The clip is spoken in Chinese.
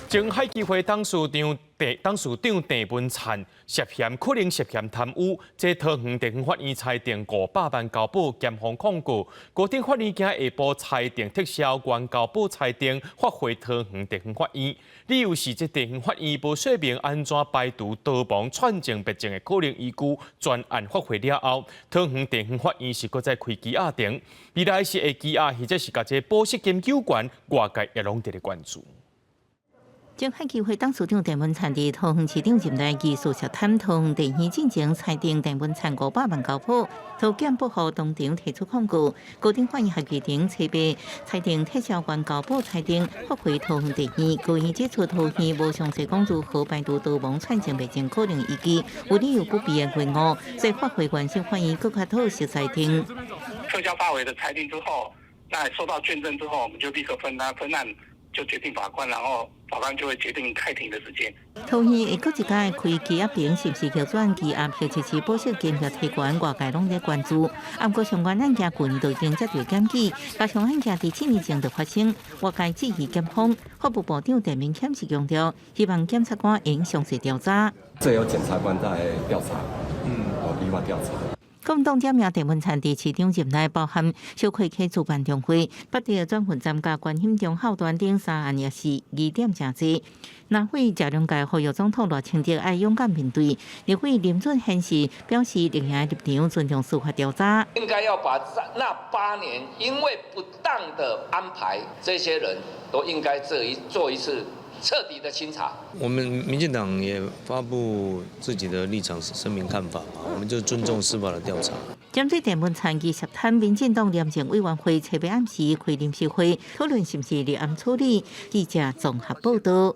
前海基会董事长郑文灿可能涉嫌贪污，这桃园地方法院裁定500万交保，检方控告。高等法院今下晡裁定撤销原交保裁定，发回桃园地方法院。理由是这地方法院无说明安怎排除逃亡、串证别证的可能依据。专案发回了后，桃园地方法院是搁再开羁押庭，未来是会羁押，或者是甲这保释金有关，外界也拢伫咧关注。前海基会董事长郑文灿伫桃园市长任内技术涉贪桃园地院进前裁定郑文灿500万交保，桃检部后当场提出控告。高等法院合议庭七八裁定撤销原交保裁定，发回桃园地院。高院指出，桃园无详细讲如何排除逃亡、串证别证可能依据，有理由不必的冤误，所以发回原审法院搁较讨实裁定。撤销发回的裁定之后，那收到卷证之后，我们就立刻分案。就决定法官，然后法官就会决定开庭的时间。桃园会搁一届开羁押庭，是不是叫转羁押？或者是保释金和提悬，外界拢在关注。不过相关案件去年就已经接到检举，加上案件伫7年前就发生，外界质疑检方。法务部长陈明谦是强调，希望检察官应详细调查。这由检察官在调查，依法调查。国民党点名郑文灿伫市长任内包含小会客主办中会、北地转份参加关心中后端等3案，也是疑点真多。南会嘉良界呼吁总统赖清德爱勇敢面对。立会林准显示表示，立院立场尊重司法调查，应该要把那8年因为不当的安排，这些人都应该做一次彻底的清查。我们民进党也发布自己的立场声明看法嘛，我们就尊重司法的调查。针对郑文灿涉贪，民进党廉政委员会七八暗时开临时会，讨论是不是立案处理。记者综合报道。